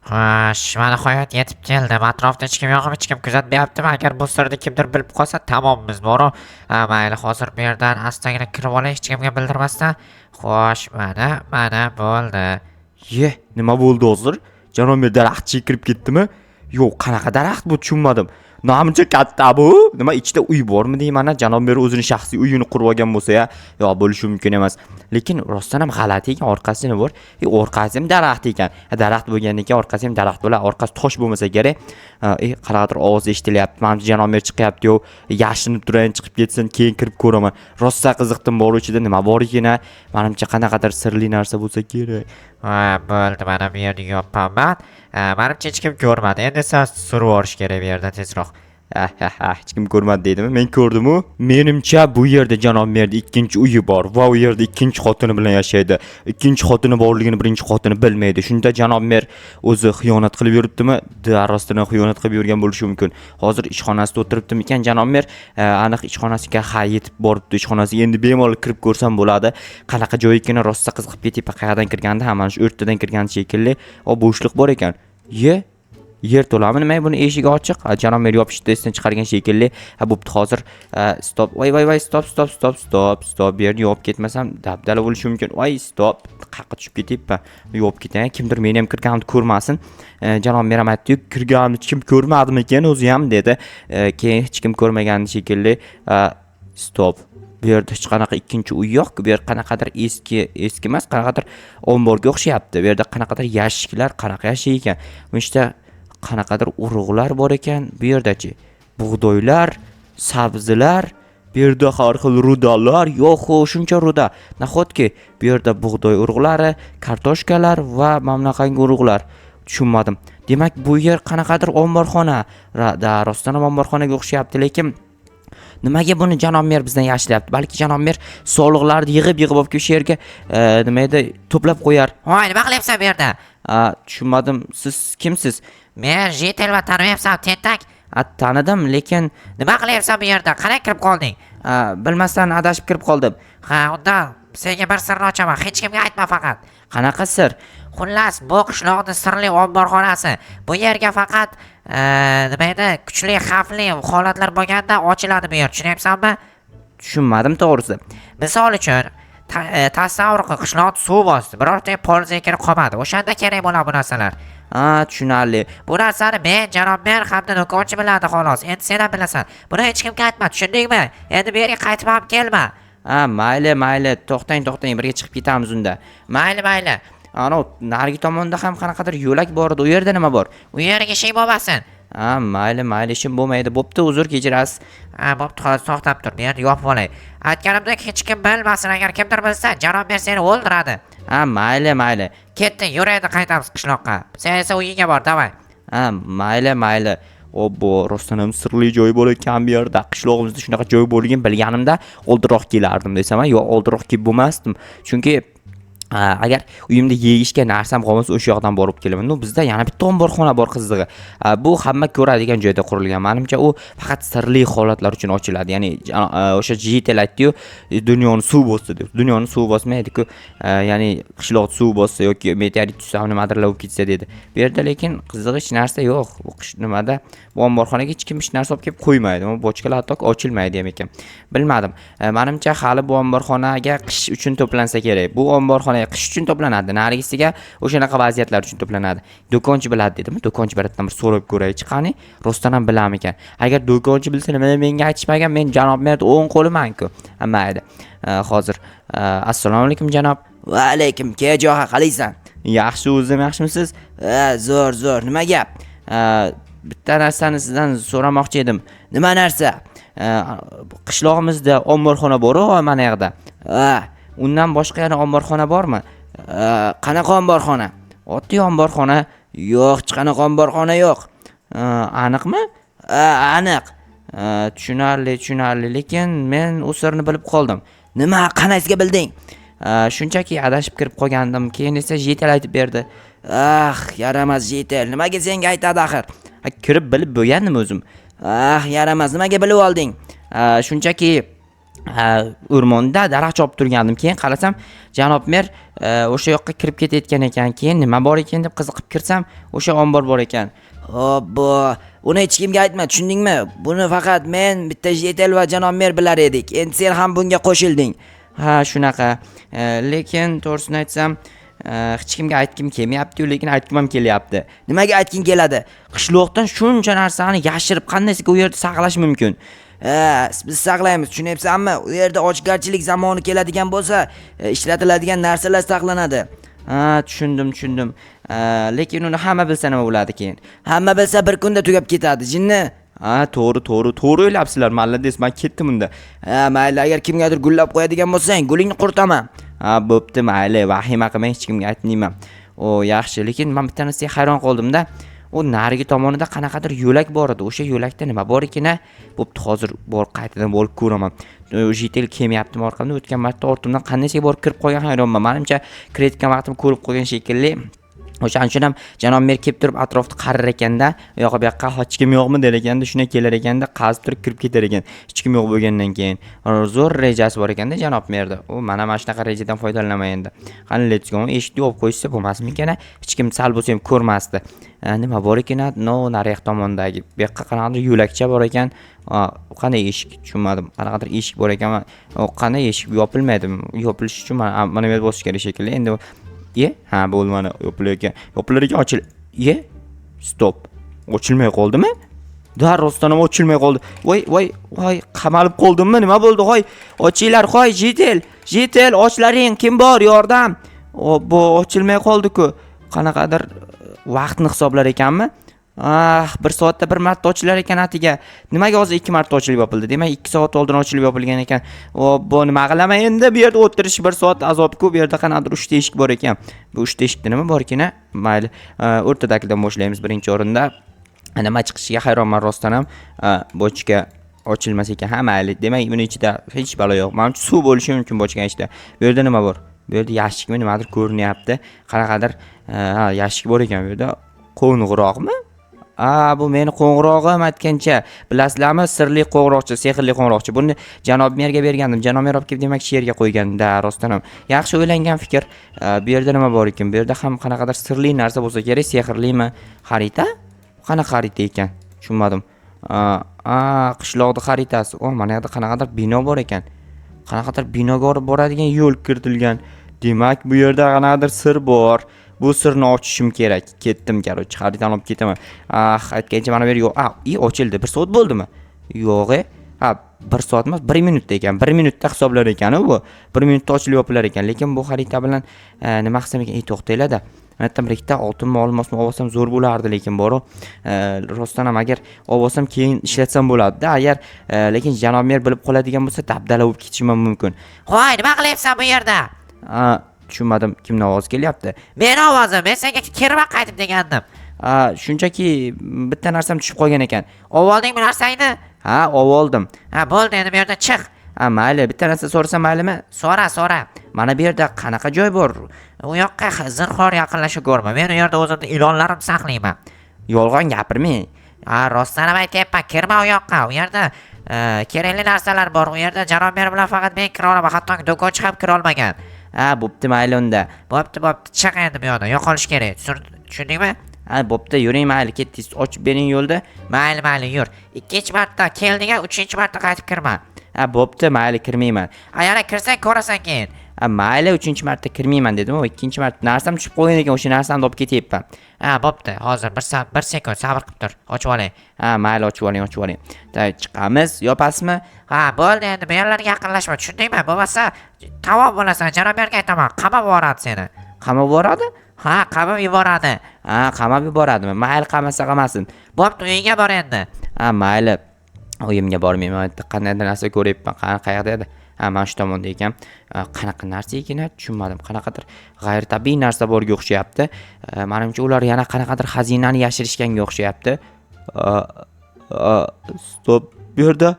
Xo'sh, mana nihoyat yetib keldim. Atrofda hech kim yo'q, hech kim kuzatmayaptimi? Agar bu sirni kimdir bilib qolsa tamommuz boru. Mayli, hozir bu yerdan astagina kirib olay, hech kimga bildirmasdan. Xo'sh, mana bo'ldi. Nima bo'ldi hozir? Janob daraxtchiga kirib ketdimi? Yo'q, qanaqa daraxt bu, tushunmadim. Namuncha katta bu. Nima ichida uy bormi deyman, janob mer o'zini shaxsiy uyini qurib olgan bo'lsa-ya, yo'q, bo'lishi mumkin emas. Lekin rostdan ham g'alati ekan, orqasi nima bor? Orqasi ham daraxt ekan. Daraxt bo'lgandan keyin orqasi ham daraxt bo'lar, orqasi tosh bo'lmasa kerak. Qanaqadir ovoz eshitilyapti. Menimcha janob mer chiqyapti-yu, yashinib turayin, chiqib ketsin, keyin kirib ko'raman. Rosta qiziqdim bor ichida nima bor ekan? Menimcha qanaqadir sirli narsa bo'lsa kerak. Bo'ldi, mana bu yerni yopaman. Menimcha hech kim ko'rmadi. Endi sen surib olish kerak bu yerdan tezroq. Hech kim ko'rmadi deydimi? Men ko'rdim-u. Menimcha bu yerda janob merning ikkinchi uyi bor va u yerda ikkinchi xotini bilan yashaydi. Ikkinchi xotini borligini birinchi xotini bilmaydi. Shunda janob mer o'zi xiyonat qilib yuribdimi? Rostdan xiyonat qilib yurgan bo'lishi mumkin. Hozir ishxonasida o'tiribdimi-ekan janob mer? Aniq ishxonasiga yetib boribdi. Ishxonasiga endi bemalol kirib ko'rsam bo'ladi. Qanaqa joy ekanini rosta qiziqib ketib, qayerdan kirganda ham mana shu o'rtadan kirgan shekilli, bo'shliq bor ekan. Yer to'lami nima buni eshigi ochiq? Janob mer yopishni esdan chiqargan shekilli. Bo'pti, hozir stop. Voy, stop. Bu yerni yopib ketmasam dabdala bo'lishi mumkin. Voy, stop. Qaqqa tushib ketibman. Yopib ketay. Kimdir meni ham kirganimni ko'rmasin. Janob mer ham aytdi, kirganimni hech kim ko'rmadimi ekan o'zi ham dedi. Keyin hech kim ko'rmagan shekilli. Stop. Bu yerda hech qanaqa ikkinchi uy yo'q. Bu yer qanaqadir eski emas, qanaqadir omborga o'xshayapti. Bu yerda qanaqadir yashiklar qanaqa yashaydi ekan. Bu ishda qanaqadir urug'lar bor ekan. Bu yerdachi bug'doylar, sabzilar, bu yerda har xil rudalar, yo'q, shuncha ruda. Nahotki bu yerda bug'doy urug'lari, kartoshkalar va mamlaqangi urug'lar. Tushunmadim. Demak, bu yer qanaqadir omborxona. Rostdan ham omborxonaga o'xshayapti, lekin nimaga buni janob mer bizdan yashiryapti? Balki janob mer soliqlarni yig'ib olib shu yerga nima edi, to'plab qo'yar. Voy, nima qilyapsan bu yerda? Tushunmadim. Siz kimsiz? Men Jitel va tanimayapsan, tentak. Tanidim, lekin Nima qilyapsan bu yerda? Qanday kirib qolding? bilmasdan adashib kirib qoldim. Unda senga bir sirni ochaman. Hech kimga aytma faqat. Qanaqa sir? Xullas, bu qishloqning sirli omborxonasi. Bu yerga faqat nima edi, kuchli, xavfli holatlar bo'lganda ochiladi bu yer. Tushunyapsanmi? Tushunmadim to'g'risi. Misol uchun, tasavvur qil, qishloqni suv bosdi. Birorta polizga kirib qolmadi. O'shanda kerak bo'ladi bu narsalar. Tushunarli. Bu narsani men, janob mer hamda do'konchi biladi xolos. Endi sen ham bilasan. Buni hech kimga aytma, tushundingmi? Endi bu yerga qaytib ham kelma. Mayli. To'xtang, birga chiqib ketamiz unda. Mayli. Ana, narigi tomonda ham qanaqadir yo'lak bor edi. U yerda nima bor? U yerga ish bo'lmasin. Mayli, ishim bo'lmaydi. Bo'pti, uzr, kechirasiz. Bo'pti, hozir to'xtab tur. Bu yerni yopib olay. Aytganimdek hech kim bilmasin. Agar kimdir bilsa, janob mer seni o'ldiradi. Mayli. Ketdi, yur endi qaytamiz qishloqqa. Sen esa uyiga bor, davay. Mayli. Obbo, rostdan ham sirli joy bor ekan bu yerda. Qishlog'imizda shunaqa joy bo'lganini bilganimda oldinroq kelardim desam, yo'q, oldinroq kelib bo'lmasdim. Chunki agar uyimda yeyishga narsam qolmasa o'sha yoqdan borib kelaman. Bizda yana bitta omborxona bor qizig'i. Bu hamma ko'radigan joyda qurilgan. Menimcha u faqat sirli holatlar uchun ochiladi. Ya'ni o'sha Jitel aytdi-yu, dunyoni suv bosdi deb. Dunyoni suv bosmaydi-ku. Ya'ni qishloq suv bossa yoki meteorit tushsa nimadir olib ketsa dedi. Bu yerda lekin qizig'i hech narsa yo'q. Bu nimada bu omborxonaga hech kim hech narsa olib kelib qo'ymaydi. Bu bochkalar hatto ochilmaydi ham ekan. Bilmadim. Menimcha hali bu omborxonaga qish uchun to'plansa kerak. Bu omborxona qish uchun to'planadi. Narigisiga o'shanaqa vaziyatlar uchun to'planadi. Do'konchi biladi dedimi? Do'konchi biratdan bir so'rab ko'raychi qani. Rostdan ham bilam ekan. Agar do'konchi bilsa nima menga aytishmagan, men janob mer o'ng qo'liman-ku. Mayli. Hozir assalomu alaykum janob. Va alaykum, kejoha qalaysan? Yaxshi, o'zim yaxshimisiz? Zo'r. Nima gap? Bitta narsani sizdan so'ramoqchi edim. Nima narsa? Qishlog'imizda omborxona bor-ku, mana yerda. Undan boshqa yana omborxona bormi? Qanaqa omborxona? Oddiy omborxona. Yo'q, hech qanaqa omborxona yo'q. Aniqmi? Aniq. Tushunarli, lekin men u sirni bilib qoldim. Nima, qanasiga bilding? Shunchaki adashib kirib qolgandim. Keyin esa Jitel aytib berdi. Yaramas Jitel. Nimaga senga aytadi axir? Kirib bilib bo'lgandim o'zim. Yaramas, nimaga bilib olding? Shunchaki o'rmonda daraxt chopib turgandim. Keyin qarasam, janob mer o'sha yoqqa kirib ketayotgan ekan. Keyin nima bor ekan deb qiziqib kirsam, o'sha ombor bor ekan. Obbo, uni hech kimga aytma, tushundingmi? Buni faqat men, bitta Jetel va janob mer bilar edik. Endi sen ham bunga qo'shilding. Ha, shunaqa. Lekin to'g'risini aytsam, hech kimga aytgim kelmayapti, lekin aytgim ham kelyapti. Nimaga aytging keladi? Qishloqdan shuncha narsani yashirib qandaysiga u yerda saqlash mumkin? Biz saqlaymiz, tushunyapsanmi? U yerda ochgarchilik zamoni keladigan bo'lsa, ishlatiladigan narsalar saqlanadi. Ha, tushundim. Lekin uni hamma bilsa nima bo'ladi keyin? Hamma bilsa bir kunda tugab ketadi, jinni. Ha, to'g'ri o'ylabsizlar. Malladesiz, men ketdim unda. Mayli, agar kimgadir gullab qo'yadigan bo'lsang, gulingni qurtaman. Ha, bo'pti, mayli. Vahima qilmang, hech kimga aytmayman. O, yaxshi, lekin men bitta narsaga hayron qoldim-da. O narigi tomonida qanaqadir yo'lak bor edi. O'sha yo'lakda nima bor ekan? Bo'pti, hozir qaytadan borib ko'raman. Jetel kelmayaptimi orqamda? O'tgan marta ortimdan qandaysiga borib kirib qolgan hayronman. Menimcha kiretgan vaqtim ko'rib qolgan shekilli. O'shaning uchun ham janob mer kelib turib atrofni qarar ekanda, u yoqqa bu yoqqa hech kim yo'qmi der ekanda, shuna kelar ekanda, qazib turib kirib ketar ekan. Hech kim yo'q bo'lgandan keyin zo'r rejasi bor ekanda janob merda. U mana shunaqa rejadan foydalanaman endi. Qani let's go. Eshikni yopib qo'ysa bo'lmasmikan? Hech kim sal bo'lsa ham ko'rmasdi. Nima bor ekan? No, naryoq tomondagi. Bu yoqqa qanaqadir yo'lakcha bor ekan. Qanday eshik tushunmadim. Qanaqadir eshik bor ekan. O qanday eshik yopilmaydi. Yopilish uchun mana bu bosish kerak shekilli. Endi ha, bo'ldi, mana yopilar ekan. Ochil. Stop. Ochilmay qoldimi? Darrosdan ham ochilmay qoldi. Voy, qamalib qoldimmi? Nima bo'ldi? Ochinglar, Jetel, ochlaring, kim bor? Yordam. Bu ochilmay qoldi-ku. Qanaqadir vaqtni hisoblar ekanmi? 1 soatda bir marta ochilar ekan atiga. Nimaga hozir 2 marta ochilib yopildi? Demak, 2 soat oldin ochilib yopilgan ekan. Bu nima qilaman endi? Bu yerda o'tirish 1 soat azob-ku. Bu yerda qanaqadir 3 ta eshik bor ekan. Bu 3 ta eshikda nima bor ekan? Mayli, o'rtadagidan boshlaymiz birinchi o'rinda. Nima chiqishiga hayronman rostdan ham. Bochka ochilmas ekan. Ha, mayli. Demak, buni ichida hech balo yo'q. Menimcha suv bo'lishi mumkin bochka ichida. Bu yerda nima bor? Bu yerda yashikmi nimadir ko'rinyapti. Qanaqadir yashik bor ekan bu yerda. Qo'ng'iroqmi? Bu meni qo'ng'irog'im aytgancha, bilasizlarmi, sirli qo'ng'iroqchi, sehrli qo'ng'iroqchi. Buni janob merga bergandim. Janob mer olib kelib demak yerga qo'yganda, rostdan ham. Yaxshi o'ylangan fikr. Bu yerda nima bor ekan? Bu yerda ham qanaqadir sirli narsa bo'lsa kerak, sehrlimi? Xarita? Qanaqa xarita ekan? Tushunmadim. Qishloqning xaritasi. Mana yerda qanaqadir bino bor ekan. Qanaqadir binoga boradigan yo'l kiritilgan. Demak, bu yerda qanaqadir sir bor. Bu sirni ochishim kerak. Ketdim, qarochi, xaritani olib ketaman. Aytgancha mana bu yer yo'q. Ochildi. 1 soat bo'ldimi? Yo'q-e. 1 soat emas, 1 minutda ekan. 1 minutda hisoblar ekan bu. 1 minutda ochilib yopilar ekan. Lekin bu xarita bilan nima qilsam ekan? To'xtanglar-da. Mendan birikta oltinmi, olmosmi olsam zo'r bo'lardi, lekin bor-ku. Rostdan ham agar olsam keyin ishlatsam bo'lardi-da. Agar lekin janob mer bilib qoladigan bo'lsa, dabdala bo'lib ketishim mumkin. Voy, nima qilyapsan bu yerda? Tushunmadim, kimning ovozi kelyapti? Meni ovozim, men senga kirma qaytib degandim. Shunchaki bitta narsam tushib qolgan ekan. Ovoldingmi narsangni? Ha, oldim. Bo'ldi, endi bu yerdan chiq. Mayli, bitta narsa so'rasam maylimi? So'ra. Mana bu yerda qanaqa joy bor? U yoqqa zinhor yaqinlashib ko'rma. Men u yerda o'zimni ilonlarimni saqlayman. Yolg'on gapirmang. Rostdan ham aytyapman, kirma u yoqqa. U yerda kerakli narsalar bor. U yerda janob mer bilan faqat men kira olaman, hatto do'konchi ham kira olmagan. Bo'pti, mayli unda. Bo'pti, chiq endi bu yoqdan. Yo'qolish kerak. Tushundingmi? Bo'pti, yuring, mayli, ketdingiz. Ochib bering yo'lda. Mayli, yur. 2-chi marta kelding-a, 3-chi marta qaytib kirma. Bo'pti, mayli, kirmayman. Yana kirsang ko'rasan keyin. Mayli, 3-chi marta kirmayman dedim, 2-chi marta narsam tushib qolgan ekan, o'sha narsani olib ketyapman. Bo'pti, hozir 1 sekund sabr qilib tur. Ochib oling. Mayli, ochib oling. Chiqamiz, yopasizmi? Bo'ldi, endi bu yerlarga yaqinlashma, tushundingmi? Bo'lmasa tamom bo'lasan, janob merga aytaman, qamab yuboradi seni. Qamab yuboradi? Qamab yuboradi. Qamab yuboradimi? Mayli, qamasa qamasin. Bo'pti, uyingga bor endi. Mayli. Uyimga bormayman. Qanday narsa ko'ryapman. Qayerda edi? Mana shu tomonda ekan. Qanaqa narsa ekan? Tushunmadim. Qanaqadir g'ayritabiiy narsa borga o'xshayapti. Menimcha ular yana qanaqadir xazinani yashirishganga o'xshayapti. Stop. Bu yerda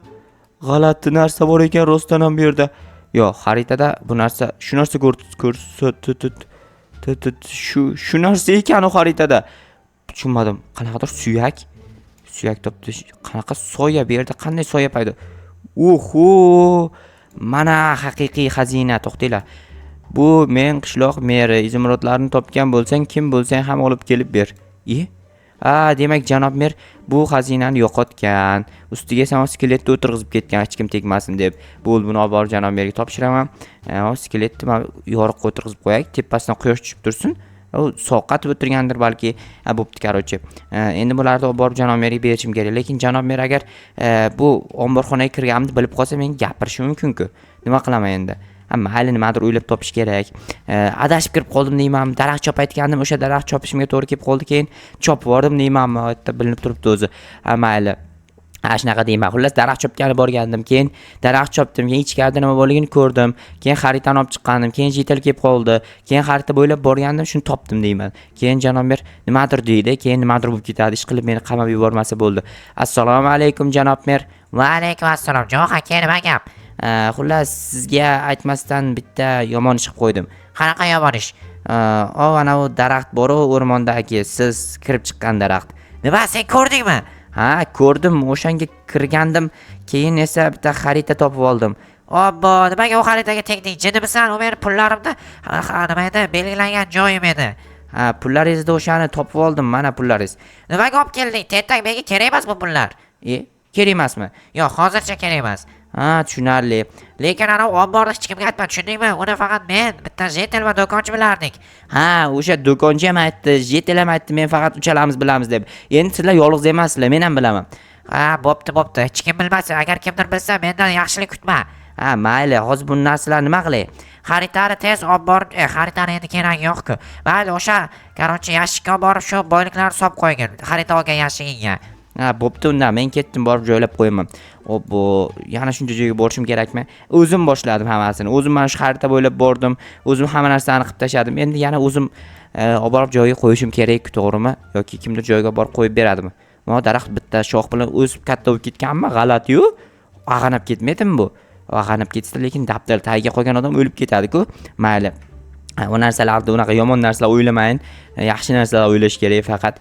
g'alati narsa bor ekan, rostdan ham bu yerda. Yo'q, xaritada bu narsa, shu narsa shu narsa ekan u xaritada. Tushunmadim. Qanaqadir suyak topdi. Qanaqa soya bu yerda, qanday soya paydo? Mana haqiqiy xazina, to'xtanglar. Bu men qishloq meri, izimrodlarni topgan bo'lsang, kim bo'lsang ham olib kelib ber. Demak janob mer bu xazinani yo'qotgan. Ustiga esa skeletni o'tirg'izib ketgan, hech kim tegmasin deb. Bo'ldi, buni olib borib janob merga topshiraman. Skeletni men yoriqqa o'tirg'izib qo'yay, tepasidan quyosh tushib tursin. U sovqatib o'tirgandir balki. Bo'pti, qarochi. Endi bularni olib borib janob merga berishim kerak. Lekin janob mer agar bu omborxonaga kirganimni bilib qolsa, men gapirishi mumkin-ku. Nima qilaman endi? Mayli, nimadir o'ylab topish kerak. Adashib kirib qoldim deyman. Daraxt chopayotgandim, o'sha daraxt chopishimga to'g'ri kelib qoldi, keyin chopib yubordim deyman. Bu yerda bilinib turibdi o'zi. Mayli. Shunaqa deyman. Xullas daraxt chopgani borgandim, keyin daraxt chopdim, keyin ichkarida nima borligini ko'rdim, keyin xaritani olib chiqqandim, keyin jetel kelib qoldi, keyin xarita bo'ylab borgandim, shuni topdim deyman. Keyin janob mer nimadir deydi, keyin nimadir bo'lib ketadi, ish qilib meni qamab yubormasa bo'ldi. Assalomu alaykum janob mer. Va alaykum assalom. Jo'xa, nima gap? Xullas sizga aytmasdan bitta yomon ish qilib qo'ydim. Qanaqa yomon ish? Ana u daraxt bor, o'rmondagi siz kirib chiqqan daraxt. Nima, sen ko'rdingmi? Ko'rdim, o'shanga kirgandim, keyin esa bitta xarita topib oldim. Obbo, nimaga u xaritaga tegding? Jinnimisan? U meni pullarimda nima edi? Belgilangan joyim edi. Pullaringizni o'shani topib oldim, mana pullaringiz. Nimaga olib kelding? Tentak, menga kerak emas bu pullar. Kerak emasmi? Yo'q, hozircha kerak emas. Tushunarli. Lekin ana omborni hech kimga aytma, tushundingmi? Uni faqat men, bitta jetel va do'konchi bilardik. O'sha do'konchi ham aytdi, jetel ham aytdi, men faqat uchalamiz bilamiz deb. Endi sizlar yolg'iz emassizlar, men ham bilaman. Bo'pti. Hech kim bilmasin. Agar kimdir bilsa, mendan yaxshilik kutma. Mayli, hozir bu narsalar nima qilay? Xaritani tez olib borib, xaritani endi keragi yo'q-ku. Mayli, o'sha qarochi yashikka olib borib shu boyliklarni solib qo'ygin. Xarita olgan yashigingga. Bo'pti, unda men ketdim, borib joylab qo'yaman. Obbo, yana shuncha joyga borishim kerakmi? O'zim boshladim hammasini. O'zim mana shu xarita bo'ylab bordim. O'zim hamma narsani qilib tashadim. Endi yana o'zim olib borib joyiga qo'yishim kerak-ku, to'g'rimi? Yoki kimdir joyiga borib qo'yib beradimi? Mana daraxt bitta shox bilan o'sib katta bo'lib ketganmi? G'alati-yu. Ag'anab ketmaydimi bu? Ag'anab ketsa, lekin daftar tagiga qo'ygan odam o'lib ketadi-ku. Mayli. O narsalarni unaqa yomon narsalar o'ylamayin. Yaxshi narsalar o'ylash kerak faqat.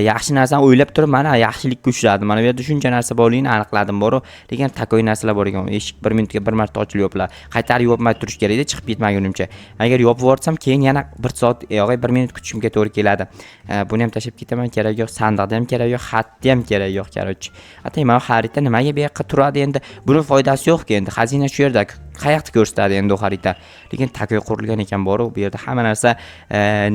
Yaxshi narsani o'ylab turib, mana yaxshilikka uchradim. Mana bu yerda shuncha narsa borligini aniqladim, bor-ku. Lekin takoy narsalar bor ekan. Eshik 1 minutga bir marta ochilib yopiladi. Qaytarib yopmay turish kerak edi, chiqib ketmagunimcha. Agar yopib yuborsam, keyin yana 1 soat, 1 minut kutishimga to'g'ri keladi. Buni ham tashab ketaman, kerak yo'q. Sandiqda ham kerak yo'q, xatda ham kerak yo'q, qarochi. Atay, mana xarita nimaga bu yoqqa turadi endi? Buni foydasi yo'q-ku endi. Xazina shu yerda. Qayoqda ko'rsatadi endi u xarita. Lekin takoy qurilgan ekan, bor-ku. Bu yerda hamma narsa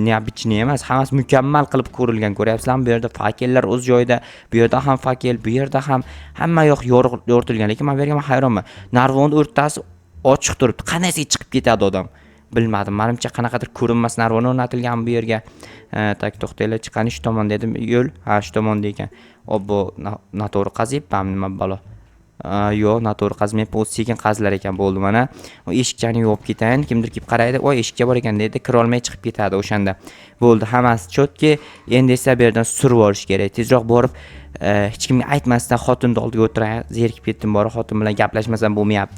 neobычный emas, hammasi mukammal qilib ko'rilgan. Ko'ryapsizlarmi? Bu yerda fakellar o'z joyida, bu yerda ham fakel, bu yerda ham hamma yoq yoritilgan. Lekin men bu yerga hayronman. Narvonni o'rtasi ochiq turibdi. Qanasiga chiqib ketadi odam? Bilmadim. Menimcha qanaqadir ko'rinmas narvon o'rnatilgan bu yerga. To'xtanglar, chiqani shu tomon dedim. Yo'l, shu tomonda ekan. Obbo, noto'g'ri qaziyapman, nima balo? Yo'q, noto'g'ri qazmayapti, o'zi sekin qazilar ekan. Bo'ldi, mana eshikchani yopib ketayin, kimdir kelib qaraydi, voy eshikcha bor ekan deydi, kira olmay chiqib ketadi o'shanda. Bo'ldi, hammasi chotki, endi esa bu yerdan surib olish kerak. Tezroq borib, hech kimga aytmasdan xotinning oldiga o'tiray. Zerikib ketdim, borib xotin bilan gaplashmasam bo'lmayapti.